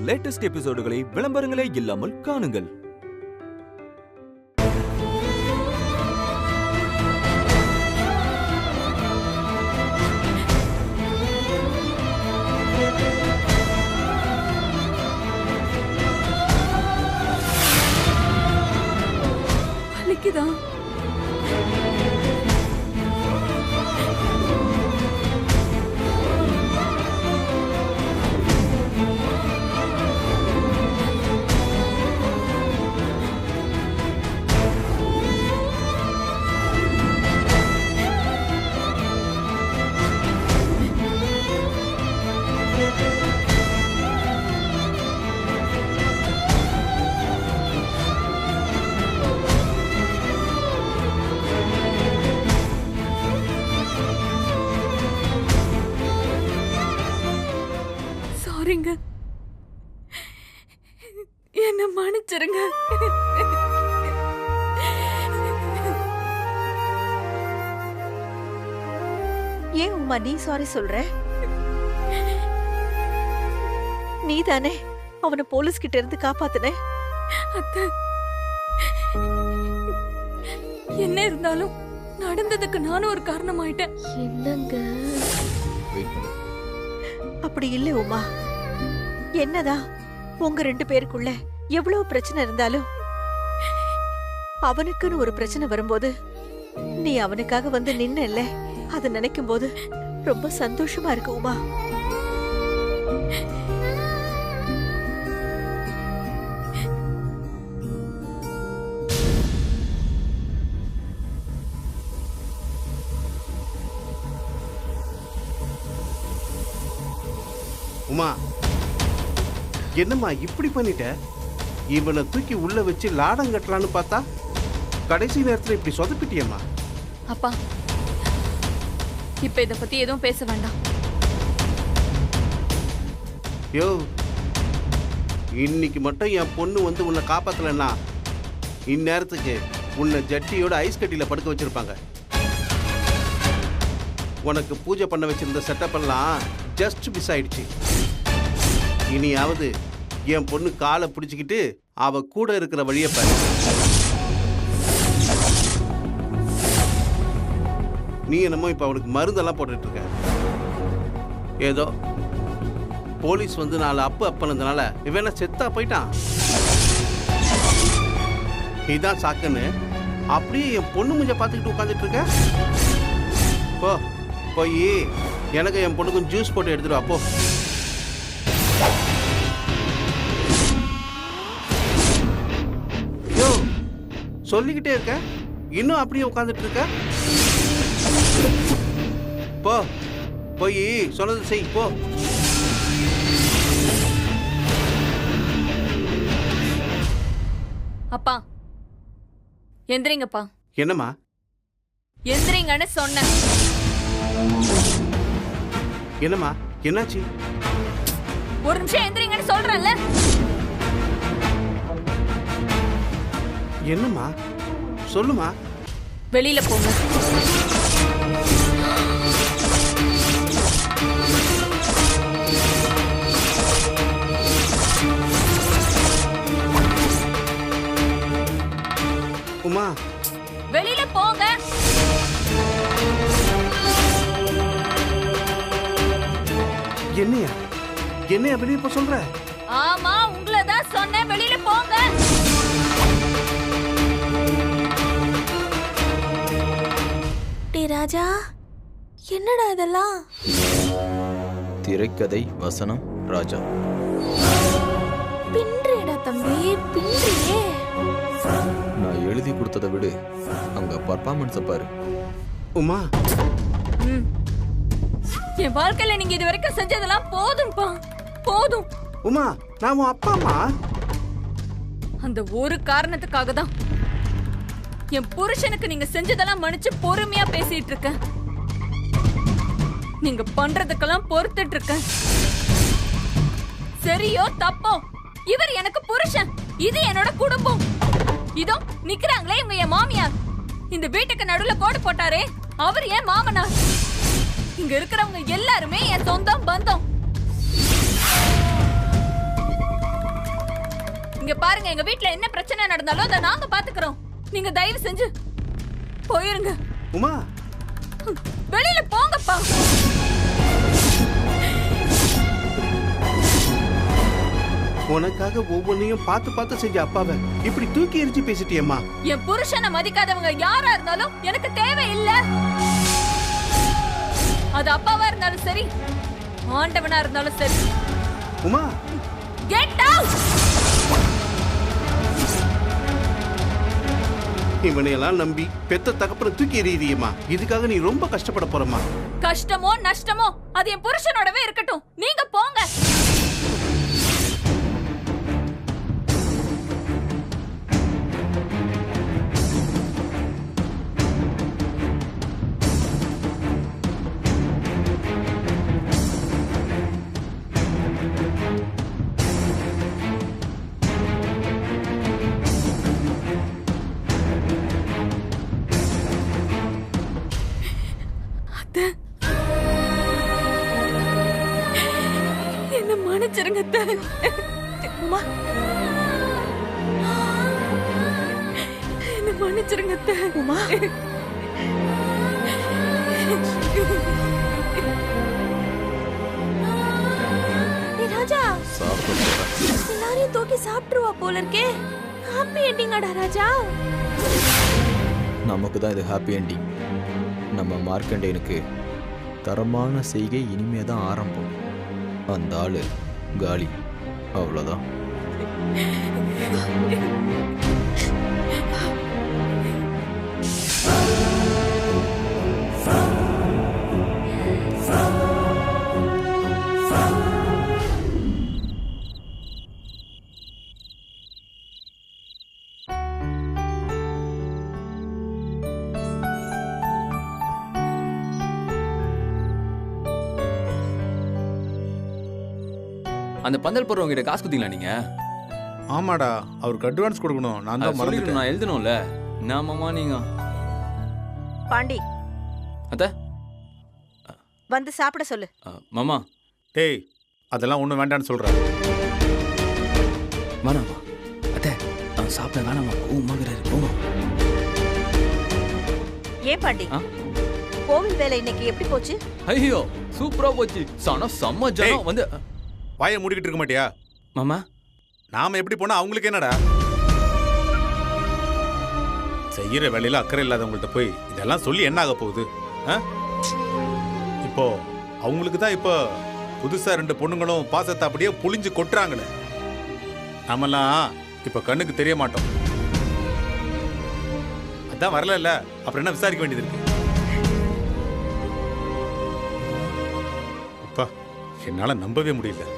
Latest எபிசோடுகளை விளம்பரங்களே இல்லாமல் காணுங்கள். வலிக்குதா? சாரிங்க, என்ன மன்னிச்சிருங்க. ஏன் உமா நீ சாரி சொல்ற? நீ தானே அவனை போலீஸ் கிட்ட இருந்து காப்பாத்துன. அத்தை, என்ன இருந்தாலும் நடந்ததுக்கு நானும் ஒரு காரணமாயிட்டேன். என்னங்க? அப்படி இல்ல உமா, என்னதான் உங்க 2 பேருக்குள்ள எவ்வளவு பிரச்சனை இருந்தாலும் அவனுக்குன்னு ஒரு பிரச்சனை வரும்போது நீ அவனுக்காக வந்து நின்ன, அதை நினைக்கும் போது ரொம்ப சந்தோஷமா இருக்கு உமா. உமா, என்னம்மா இப்படி பண்ணிட்ட? இவனை தூக்கி உள்ள வச்சு லாடம் கட்டலான்னு பார்த்தா கடைசி நேரத்துல இப்படி சொதப்பிட்டியம்மா. அப்பா, இப்ப இத பத்தி எதுவும் பேச வேண்டாம். யோ, இன்னைக்கு மட்டும் என் பொண்ணு வந்து உன்னை காப்பாத்தலன்னா இந்நேரத்துக்கு உன்னை ஜட்டியோட ஐஸ் கட்டியில படுக்க வச்சிருப்பாங்க. உனக்கு பூஜை பண்ண வச்சிருந்த செட்டப் எல்லாம் ஜஸ்ட் மிஸ் ஆயிடுச்சு. இனியாவது என் பொண்ணு காலை பிடிச்சிக்கிட்டு அவ கூட இருக்கிற வழியை பாரு. நீ என்னமோ இப்ப அவனுக்கு மருந்தெல்லாம் போட்டுட்டு இருக்க. ஏதோ போலீஸ் வந்து 4 அப்பனதுனால இவன செத்தா போயிட்டான். இதான் சாக்குன்னு அப்படியே என் பொண்ணு முஞ்ச பார்த்துக்கிட்டு உட்காந்துட்டு இருக்க. போய் எனக்கு என் பொண்ணுக்கும் ஜூஸ் போட்டு எடுத்துட்டு வா போ. யோ, சொல்லிக்கிட்டே இருக்க, இன்னும் அப்படியே உட்காந்துட்டு இருக்க. போய் சொன்னது செய் போ. அப்பா, எந்திரிங்கப்பா. என்னம்மா? எந்திரிங்கன்னு சொன்னேன். என்னம்மா, என்னாச்சு? ஒரு நிமிஷம் எந்திரிங்கன்னு சொல்றேன்ல. என்னம்மா சொல்லுமா? வெளியில போங்க. உமா, வெளியில போங்க. என்னையா வெளியே போ சொல்ற? ஆமா, உங்களை தான் சொன்னேன், வெளியில போங்க. ராஜா, என்னடா இதெல்லாம்? திரைக்கதை வசனம் ராஜா. பின்றேடா தம்பி, பின்றியே. நான் எழுதி கொடுத்ததை விடு, அங்க பர்ஃபார்மன்ஸை பாரு. உமா, என் வாழ்க்கையில நீங்க இது வரைக்கும் செஞ்சதெல்லாம் போதும்பா, போதும். உமா, நான் உன் அப்பாமா. அந்த ஒரு காரணத்துக்காக தான் என் புருஷனுக்கு நீங்க செஞ்சதெல்லாம் மன்னிச்சு பொறுமையா பேசிட்டு இருக்க. நீங்க பண்றதுக்கெல்லாம் பொறுத்துட்டு இருக்க. சரியோ தப்போ, இவர் எனக்கு புருஷன், இது என்னோட குடும்பம். இதோ நிக்கிறாங்களே இவங்க என் மாமியார். இந்த வீட்டுக்கு நடுவுல கோடு போட்டாரே அவர் என் மாமனார். இங்க இருக்கிறவங்க எல்லாருமே என் சொந்தம் பந்தம். இங்க பாருங்க, எங்க வீட்ல என்ன பிரச்சனை நடந்தாலும் அதை நாங்க பாத்துக்கிறோம். நீங்க தயவு செஞ்சு போயிருங்க. உமா, வெளியில போங்கப்பா. உனக்காக ஒவ்வொன்னையும் பார்த்து பார்த்து செஞ்ச அப்பாவை இப்படி தூக்கி எரிஞ்சு பேசிட்டியம்மா. என் புருஷனை மதிக்காதவங்க யாரா இருந்தாலும் எனக்கு தேவை இல்ல. அது அப்பாவா இருந்தாலும் சரி, ஆண்டவனா இருந்தாலும் சரி. Uma, get out. இவனையெல்லாம் நம்பி பெத்த தகப்பனை தூக்கி எறியறியம்மா. இதுக்காக நீ ரொம்ப கஷ்டப்பட போறம்மா. கஷ்டமோ நஷ்டமோ அது என் புருஷனோடவே இருக்கட்டும். நீங்க போங்க. என்ன மன்னிச்சிருங்க அத்தை. உமா, என்ன மன்னிச்சிருங்க அத்தை. உமா, ஏய் ராஜா, சாப்பிட போறேன். எல்லாரையும் தூக்கி சாப்பிட்டுருவா போல இருக்கே. ஹாப்பி எண்டிங்காடா ராஜா. நமக்கு தான் இது ஹாப்பி எண்டிங். நம்ம மார்க்கண்டேனுக்கு தரமான செய்கை இனிமே தான் ஆரம்பம். அந்த ஆளு காலி, அவ்வளோதான். அந்த பந்தல் போடுறவங்க கிட்ட காசு குத்தீங்களா நீங்க? ஆமாடா, அவருக்கு அட்வான்ஸ் கொடுக்கணும். நான் தான் மறந்துட்டேன். நான் எழுதணும்ல. நாமமா நீங்க பாண்டி அத்தை வந்து சாப்பிட சொல்லு. மாமா. டேய், அதெல்லாம் ஒன்றும் வேண்டான்னு சொல்கிறேன். வேணாமா அத்தை, சாப்பிட வேணாமா. கோவமாங்கிறாரு. போமா. ஏன் பாண்டி, கோவில் வேலை இன்னைக்கு எப்படி போச்சு? ஐயோ சூப்பரா போச்சு. சனா செம்ம ஜனம் வந்து. வாயை மூடிக்கிட்டு இருக்க மாட்டியா? மாமா, நாம எப்படி போனா அவங்களுக்கு என்னடா? செய்யற வேலையில அக்கறை இல்லாதவங்கள்ட்ட போய் இதெல்லாம் சொல்லி என்ன ஆக போகுது? இப்போ அவங்களுக்கு தான் இப்போ புதுசா 2 பொண்ணுங்களும் பாசத்தை அப்படியே புளிஞ்சு கொட்டுறாங்களே. நாமெல்லாம் இப்ப கண்ணுக்கு தெரிய மாட்டோம். அதான் வரல, அப்புறம் என்ன விசாரிக்க வேண்டியது இருக்கு? அப்பா, என்னால நம்பவே முடியல.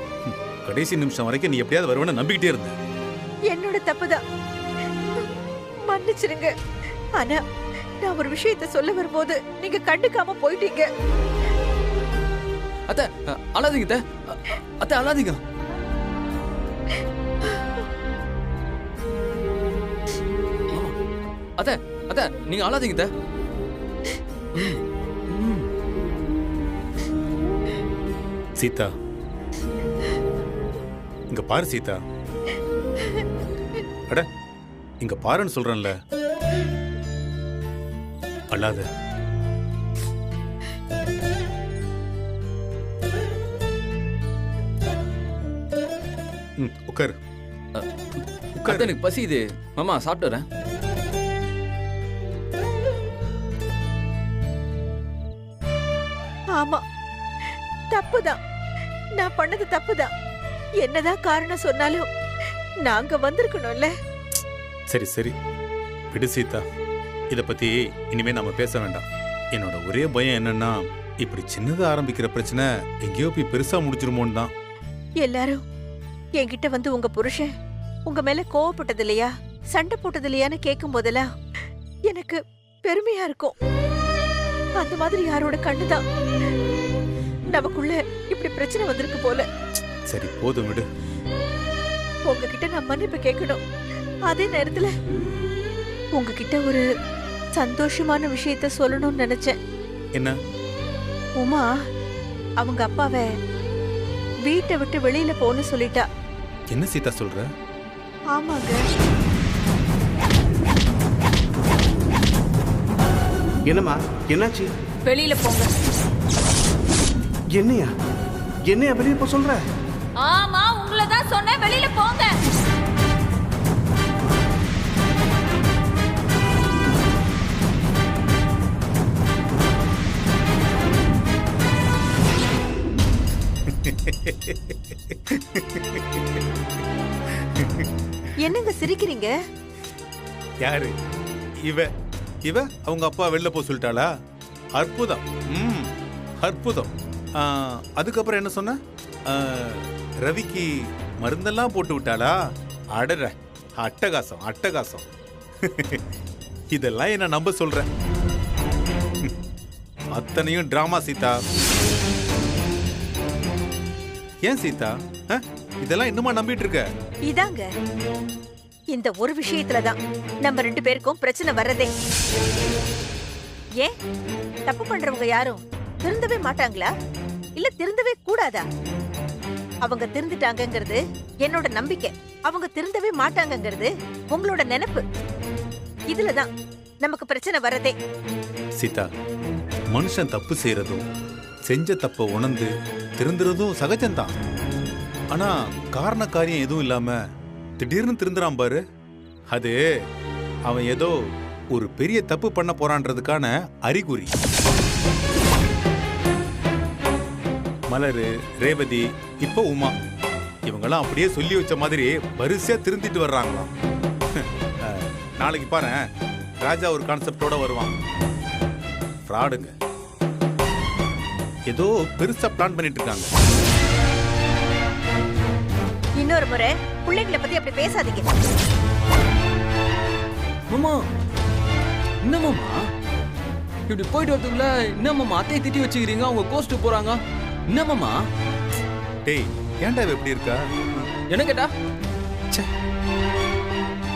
கடைசி நிமிஷம் வரைக்கும் நீ எப்படியாவது வருவேன்னு நம்பிக்கிட்டே இருந்த. என்னோட தப்புதான், மன்னிச்சிருங்க. ஆனா நான் ஒரு விஷயத்தை சொல்ல வரும்போது நீங்க கண்டுக்காம போயிட்டீங்க. அத்தை அழாதீங்க அத்தை. அத்தை அழாதீங்க. அத்தை அத்தை நீங்க அழாதீங்க அத்தை. சீதா, இங்க பாரு சீதா. அட, இங்க பாருன்னு சொல்றேன்ல. அழாத. உட்காரு. உட்காரு. எனக்கு பசிக்குது மாமா, சாப்பிட்டு வரேன். ஆமா, தப்புதான். நான் பண்ணது தப்புதான். என்னதான் காரணம் சொன்னாலும் நாங்க வந்திருக்கணும்ல. சரி சரி, விடு சீதா. இத பத்தி இனிமே நம்ம பேச வேண்டாம். என்னோட ஒரே பயம் என்னன்னா, இப்படி சின்னதா ஆரம்பிக்கிற பிரச்சனை எங்கேயோ போய் பெருசா முடிச்சிருமோன்னு தான். எல்லாரும் என்கிட்ட வந்து உங்க புருஷன் உங்க மேல கோவப்பட்டது இல்லையா, சண்டை போட்டது இல்லையான்னு கேட்கும் போதெல்லாம் எனக்கு பெருமையா இருக்கும். அந்த மாதிரி யாரோட கண்ணுதான் நமக்குள்ள இப்படி பிரச்சனை வந்திருக்கு போல. சரி போதும், விடு. உங்ககிட்ட நான் மன்னிப்பு கேட்கணும். அதே நேரத்துல உங்ககிட்ட ஒரு சந்தோஷமான விஷயத்த சொல்லணும்னு நினைச்சேன். என்ன? உமா அவங்க அப்பாவை வீட்டை விட்டு வெளியில போன்னு சொல்லிட்டா. என்ன சீதா சொல்ற? ஆமாங்க. என்னம்மா என்னாச்சு? வெளியில போங்க. என்னையா என்னையா வெளியே போக சொல்ற? ஆமா, உங்களை தான் சொன்னேன், வெளியில போங்க. என்னங்க சிரிக்கிறீங்க? யாரு இவ? இவ அவங்க அப்பா வெளில போக சொல்லிட்டாளா? அற்புதம். அற்புதம். அதுக்கப்புறம் என்ன சொன்ன? ரவிக்கு மருந்தெல்லாம் போட்டு விட்டாளா? அடற, அட்டகாசம் அட்டகாசம். இதெல்லாம் என்ன நம்ப சொல்ற? அத்தனையும் டிராமா சீதா. ஏன் சீதா இதெல்லாம் இன்னுமா நம்பிட்டு இருக்க? இதாங்க இந்த ஒரு விஷயத்துலதான் நம்ம 2 பேருக்கும் பிரச்சனை வர்றதே. ஏன் தப்பு பண்றவங்க யாரும் திருந்தவே மாட்டாங்களா? இல்ல திருந்தவே கூடாதா? அவங்க திருந்துட்டாங்கங்கிறது என்னோட நம்பிக்கை, அவங்க திருந்தவே மாட்டாங்கங்கிறது உங்களோட நினைப்பு. இதுலதான் நமக்கு பிரச்சனை வர்றதே. சீதா, மனுஷன் தப்பு செய்யறதும் செஞ்ச தப்ப உணர்ந்து திருந்துறதும் சகஜம்தான். ஆனா காரண காரியம் எதுவும் இல்லாம திடீர்னு திருந்துறான் பாரு, அது அவன் ஏதோ ஒரு பெரிய தப்பு பண்ண போறான்றதுக்கான அறிகுறி. மலரு, ரேவதி, இப்போ உமா, இவங்கெல்லாம் அப்படியே சொல்லி வச்ச மாதிரி வரிசையா திருந்திட்டு வர்றாங்களாம். நாளைக்கு பாரு, ராஜா ஒரு கான்செப்டோட வருவான். ஃப்ராடுங்க, ஏதோ பெருசா பிளான் பண்ணிட்டு இருக்காங்க. இன்னொரு முறை பிள்ளைங்களை பத்தி அப்படி பேசாதீங்க. மாமா, என்ன மாமா இப்படி போயிட்டு வரதுக்குள்ள என்ன மாமா அத்தையை திட்டி வச்சுக்கிறீங்க? அவங்க கோஸ்ட் போறாங்க. என்ன மாமா? டேய், ஏன்டா இவ எப்படி இருக்கா? என்ன கேட்டா?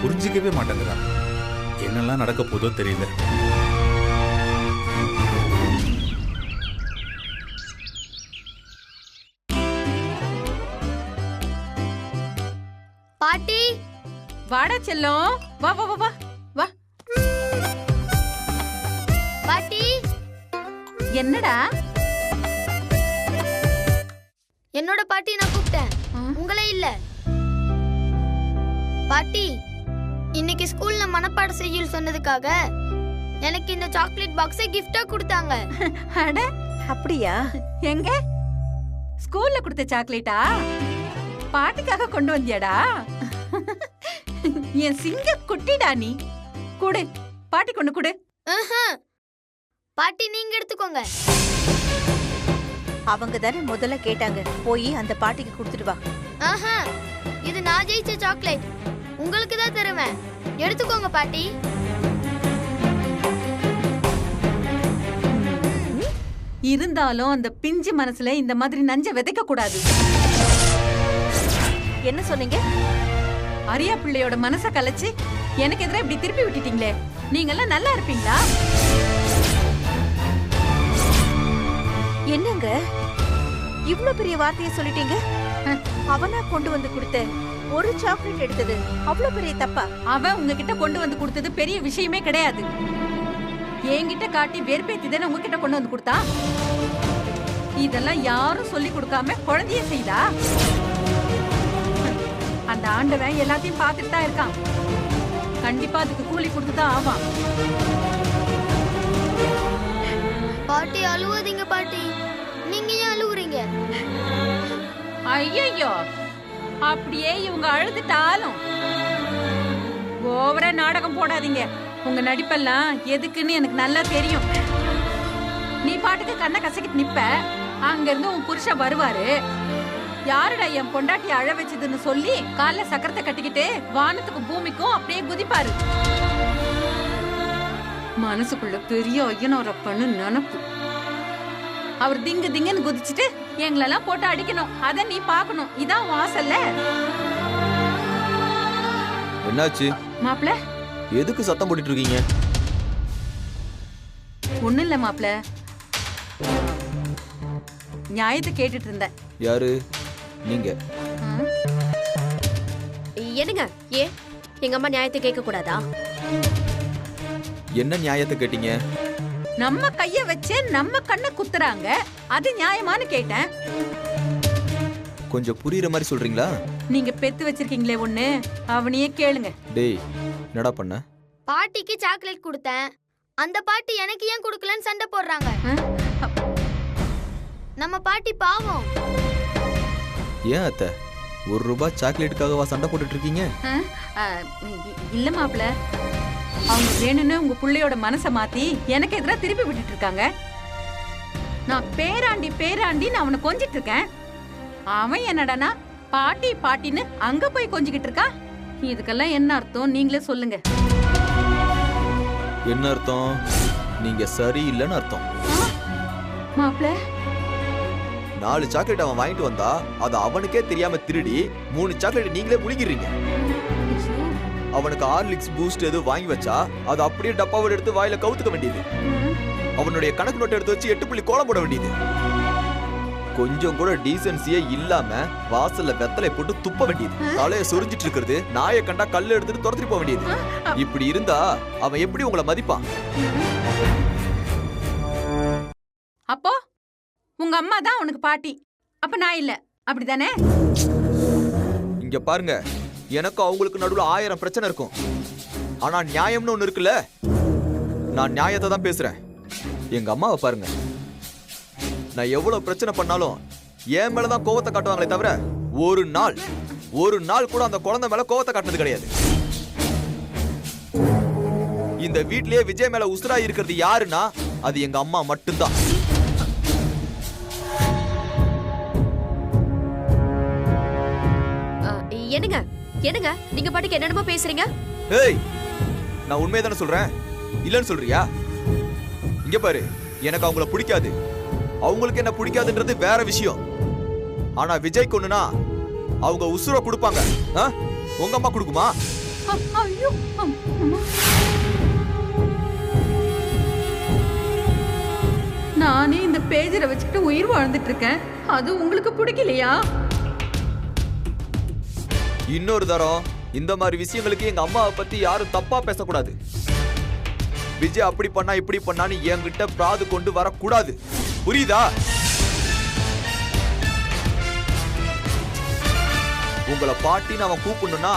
புரிஞ்சிக்கவே மாட்டேங்கிறா. என்னெல்லாம் நடக்க போதோ தெரியல. பாட்டி, வாடா செல்லம், வா வா வா வா வா. பாட்டி, என்னடா? என்னோட பாட்டி நான் கூப்பிட்டேன், உங்களே இல்ல. பாட்டி, இன்னைக்கு ஸ்கூல்ல மனப்பாட செய்யுள் சொன்னதுக்காக எனக்கு இந்த சாக்லேட் பாக்ஸை கிஃப்டா கொடுத்தாங்க. அட, அப்படியா? எங்க ஸ்கூல்ல கொடுத்த சாக்லேட்டா? பாட்டிக்காக கொண்டு வந்தியாடா? என் சிங்க குட்டிடா நீ. குடு, பாட்டி கொண்டு குடு. பாட்டி நீங்க எடுத்துக்கோங்க. அவங்க தானே முதல்ல கேட்டாங்க, போய் அந்த பாட்டிக்கு கொடுத்துட்டு வா. இது நான் ஜெயிச்ச சாக்லேட், உங்களுக்கு தான் தருவேன், எடுத்துக்கோங்க பாட்டி. இருந்தாலும் அந்த பிஞ்சு மனசுல இந்த மாதிரி நஞ்ச விதைக்க கூடாது. என்ன சொன்னீங்க? அரியா பிள்ளையோட மனச கலைச்சு எனக்கு எதிராக இப்படி திருப்பி விட்டுட்டீங்களே. நீங்க எல்லாம் நல்லா இருப்பீங்களா? என்னங்க இவ்ளோ பெரிய வார்த்தையை சொல்லிட்டீங்க? அவனா கொண்டு வந்து கொடுத்த ஒரு சாக்லேட் எடுத்தது அவ்வளவு பெரிய தப்பா? அவன் உங்ககிட்ட கொண்டு வந்து கொடுத்தது பெரிய விஷயமே கிடையாது. என்கிட்ட காட்டி வெறுப்பேத்தி தானே உங்ககிட்ட கொண்டு வந்து கொடுத்தா. இதெல்லாம் யாரும் சொல்லி கொடுக்காம குழந்தைய செய்தா. அந்த ஆண்டவன் எல்லாத்தையும் பார்த்துட்டு தான் இருக்கான். கண்டிப்பா அதுக்கு கூலி கொடுத்துதான் ஆவான். பாட்டி அழுவாதீங்க பாட்டி, நீங்க ஏன் அழுவுறீங்க? ஐயோ, அப்படியே இவங்க அழுதுட்டாலும் ஓவரா நாடகம் போடாதீங்க. உங்க நடிப்பெல்லாம் எதுக்குன்னு எனக்கு நல்லா தெரியும். நீ பாட்டுக்கு கண்ணை கசக்கிட்டு நிப்ப, அங்க இருந்து உன் புருஷன் வருவாரு. யாருடா என் பொண்டாட்டி அழ வச்சதுன்னு சொல்லி காலைல சக்கரத்தை கட்டிக்கிட்டு வானத்துக்கும் பூமிக்கும் அப்படியே குதிப்பாரு. மனசுக்குள்ள பெரிய ஐயனோரப்பன்னு நினைப்பு. அவர் திங்கு திங்குன்னு குதிச்சுட்டு எங்களெல்லாம் போட்டு அடிக்கணும். அத நீ பாக்கணும். இதான் வாசல்ல. என்னாச்சு மாப்ள? எதுக்கு சத்தம் போட்டுட்டு இருக்கீங்க? ஒண்ணும் இல்ல மாப்ள, நியாயத்தை கேட்டுட்டு இருந்தேன். யாரு நீங்க? என்னங்க ஏ எங்க அம்மா நியாயத்தை கேட்க கூடாதா? என்ன நியாயத்தை கேட்டீங்க? நம்ம கைய வச்சு நம்ம கண்ணை குத்துறாங்க, அது நியாயமான்னு கேட்டேன். கொஞ்சம் புரியுற மாதிரி சொல்றீங்களா? நீங்க பெத்து வச்சிருக்கீங்களே ஒண்ணு, அவனையே கேளுங்க. டேய், என்னடா பண்ண? பாட்டிக்கு சாக்லேட் கொடுத்தேன். அந்த பாட்டி எனக்கு ஏன் கொடுக்கலன்னு சண்டை போடுறாங்க. நம்ம பாட்டி பாவம். ஏன் அத்தை, ₹1 சாக்லேட்டுக்காகவா சண்டை போட்டுட்டு இருக்கீங்க? இல்ல மாப்ள, அவங்க வேணும்னு உங்க புள்ளையோட மனசை மாத்தி எனக்கு எதிராக திருப்பி விட்டுட்டு இருக்காங்க. நான் பேராண்டி நான் அவனை கொஞ்சிட்டு இருக்கேன். அவன் என்னடானா பாட்டி பாட்டின்னு அங்க போய் கொஞ்சிக்கிட்டு இருக்கான். இதுக்கெல்லாம் என்ன அர்த்தம் நீங்களே சொல்லுங்க. என்ன அர்த்தம்? நீங்க சரியில்லைன்னு அர்த்தம். மாப்ள, 4 சாக்லேட் அவன் வாங்கிட்டு வந்தா அது அவனுக்கே தெரியாம திருடி 3 சாக்லேட் நீங்களே முழுங்கிடுறீங்க. அவனுக்கு ஹார்லிக்ஸ் பூஸ்ட் எது வாங்கி வச்சா அது அப்படியே டப்பாவோட எடுத்து வாயில கவுத்துக்க வேண்டியது. அவனுடைய கணக்கு நோட்டை எடுத்து வச்சு 8 புள்ளி கோலம் போட வேண்டியது. கொஞ்சம் கூட டீசன்சியே இல்லாம வாசல்ல வெத்தலை போட்டு துப்ப வேண்டியது. தலையை சொரிஞ்சிட்டு இருக்கிறது, நாயை கண்டா கல்ல எடுத்துட்டு துரத்திட்டு போக வேண்டியது. இப்படி இருந்தா அவன் எப்படி உங்களை மதிப்பான்? அப்போ உங்க அம்மா தான் உனக்கு பாட்டி, அப்ப நான் இல்ல, அப்படிதானே? இங்க பாருங்க, எனக்கு அவங்களுக்கு நடுவுல 1000 பிரச்சனை இருக்கும். ஆனா நியாயம்னு ஒண்ணு இருக்குல்ல, நான் நியாயத்தை தான் பேசுறேன். எங்க அம்மாவை பாருங்க, நான் எவ்வளவு பிரச்சனை பண்ணாலும் என் மேலதான் கோவத்தை காட்டுவாங்களே தவிர ஒரு நாள் கூட அந்த குழந்தை மேல கோவத்தை காட்டுறது கிடையாது. இந்த வீட்லயே விஜய் மேல உசுரா இருக்கிறது யாருன்னா அது எங்க அம்மா மட்டும்தான். என்னங்க என்னங்க நீங்க பாட்டுக்கு என்னென்னமோ பேசுறீங்க? ஏய், நான் உண்மையை தானே சொல்றேன், இல்லன்னு சொல்றியா? இங்க பாரு, எனக்கு அவங்கள பிடிக்காது, அவங்களுக்கு என்ன பிடிக்காதுன்றது வேற விஷயம். ஆனா விஜய் கொன்னுனா அவங்க உசுர கொடுப்பாங்க. உங்க அம்மா கொடுக்குமா? நானே இந்த பேஜரை வச்சுக்கிட்டு உயிர் வாழ்ந்துட்டு இருக்கேன், அது உங்களுக்கு பிடிக்கலையா? இன்னொரு தரம் இந்த மாதிரி விஷயங்களுக்கு எங்க அம்மாவை பத்தி யாரும் தப்பா பேசக்கூடாது. விஜய் அப்படி பண்ணா இப்படி பண்ணான்னு என்கிட்ட பிராது கொண்டு வரக்கூடாது, புரியுதா? உங்களை பாட்டின்னு அவன் கூப்பிடணும்னா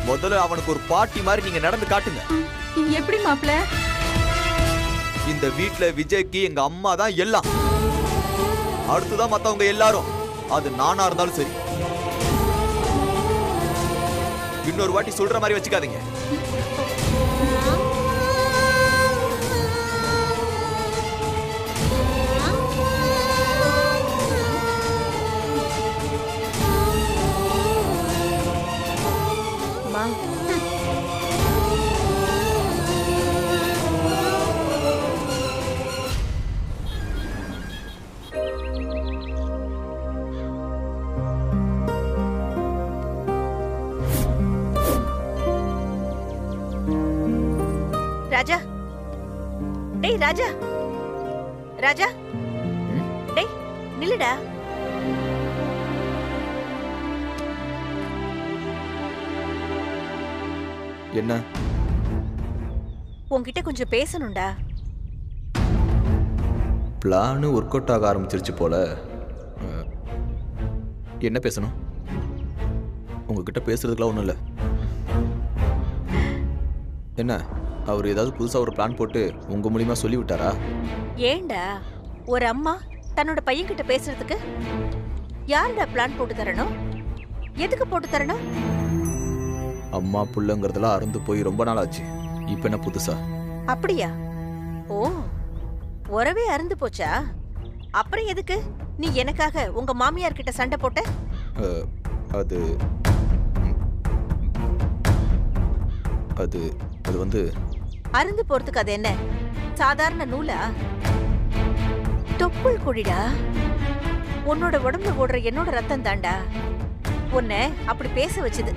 முதல்ல அவனுக்கு ஒரு பாட்டி மாதிரி நீங்க நடந்து காட்டுங்க. எப்படி மாப்ள? இந்த வீட்ல விஜய்க்கு எங்க அம்மா தான் எல்லாம், அடுத்துதான் மத்தவங்க எல்லாரும். அது நானா இருந்தாலும் சரி. இன்னொரு வாட்டி சொல்ற மாதிரி வச்சுக்காதீங்க. ராஜா, டேய் ராஜா, ராஜா, டேய் நில்லுடா. என்ன? உன்கிட்ட கொஞ்சம் பேசணும்டா. பிளான் ஒர்க் அவுட் ஆக ஆரம்பிச்சிருச்சு போல. என்ன பேசணும்? உங்ககிட்ட பேசுறதுக்குலாம் ஒன்றும் இல்லை. என்ன, அவர் ஏதாவது புதுசாக ஒரு பிளான் போட்டு உங்க மூலியமா சொல்லி விட்டாரா? ஏண்டா ஒரு அம்மா தன்னோட பையன் கிட்ட பேசுறதுக்கு யாருடா பிளான் போட்டு தரணும்? எதுக்கு போட்டு தரணும்? அம்மா புள்ளங்கிறதெல்லாம் அறந்து போய் ரொம்ப நாள் ஆச்சு. இப்ப என்ன புதுசா? அப்படியா? ஓ, உறவே அறந்து போச்சா? அப்புறம் எதுக்கு நீ எனக்காக உங்க மாமியார் கிட்ட சண்டை போட்ட? அது அது அது வந்து அருந்து போறதுக்கு அது என்ன சாதாரண நூலா? தொப்புள் கொடிடா. உன்னோட உடம்புல ஓடுற என்னோட ரத்தம் தாண்டா உன்னை அப்படி பேச வச்சது.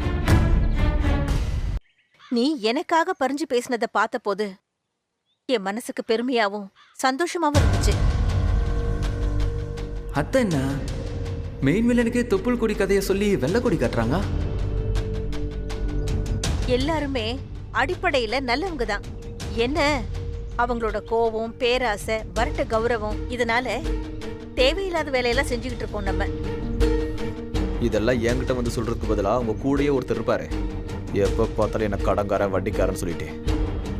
நீ எனக்காக பறிஞ்சு பேசினதை பார்த்த போது என் மனசுக்கு பெருமையாவும் சந்தோஷமாவும் இருந்துச்சு. அத்தை என்ன மெயின் வில்லனுக்கே தொப்புள் கொடி கதையை சொல்லி வெள்ளை கொடி கட்டுறாங்க? எல்லாருமே அடிப்படையில நல்லவங்க தான். என்ன அவங்களோட கோபம், பேராசை, வரட்டு கௌரவம் இதனால தேவையில்லாத வேலையெல்லாம் செஞ்சுக்கிட்டு இருக்கோம் நம்ம. இதெல்லாம் என்கிட்ட வந்து சொல்றதுக்கு பதிலா உங்க கூடயே ஒருத்தர் இருப்பாரு, எப்ப பார்த்தாலும் என்ன கடங்காரன் வட்டிக்காரன் சொல்லிட்டு.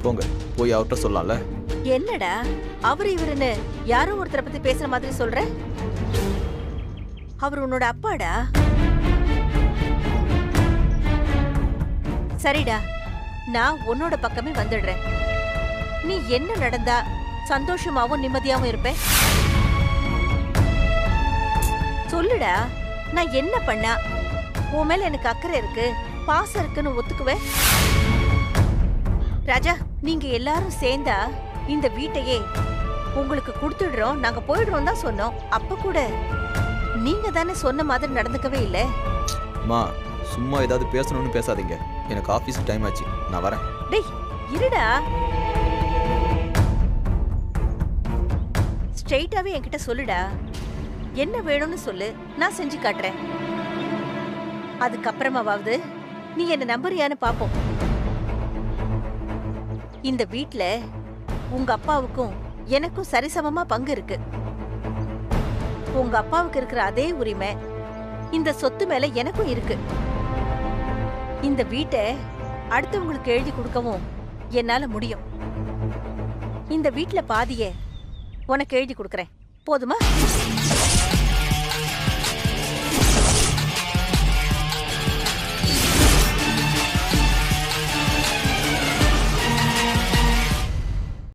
போங்க, போய் அவர்கிட்ட சொல்லலாம்ல. என்னடா அவரு இவருன்னு யாரோ ஒருத்தரை பத்தி பேசுற மாதிரி சொல்ற? அவர் உன்னோட அப்பாடா. சரிடா, நான் உன்னோட பக்கமே வந்துடுறேன். நீ என்ன நடந்தா சந்தோஷமாவும் நிம்மதியாவும் இருப்ப? சொல்லுடா, நான் என்ன பண்ணா உன் மேல எனக்கு அக்கறை இருக்கு, பாசம் இருக்குன்னு ஒத்துக்குவேன்? ராஜா, நீங்க எல்லாரும் சேர்ந்தா இந்த வீட்டையே உங்களுக்கு கொடுத்துடுறோம், நாங்க போயிடுறோம் தான் சொன்னோம். அப்ப கூட நீங்க தானே சொன்ன மாதிரி நடந்துக்கவே இல்ல. மா, சும்மா ஏதாவது பேசணும்னு பேசாதீங்க. எனக்கு ஆபீஸ் டைம் ஆச்சு, நான் வரேன். டேய் இருடா, ஸ்ட்ரெயிட்டாவே என்கிட்ட சொல்லுடா. என்ன வேணும்னு சொல்லு, நான் செஞ்சு காட்டுறேன். அதுக்கப்புறமாவது நீ என்ன நம்புறியான்னு பாப்போம். இந்த வீட்ல உங்க அப்பாவுக்கும் எனக்கும் சரிசமமா பங்கு இருக்கு. உங்க அப்பாவுக்கு இருக்கிற அதே உரிமை இந்த சொத்து மேல எனக்கும் இருக்கு. இந்த வீட்டை அடுத்தவங்களுக்கு எழுதி கொடுக்கவும் என்னால முடியும். இந்த வீட்ல பாதிய உனக்கு எழுதி கொடுக்கறேன், போதுமா?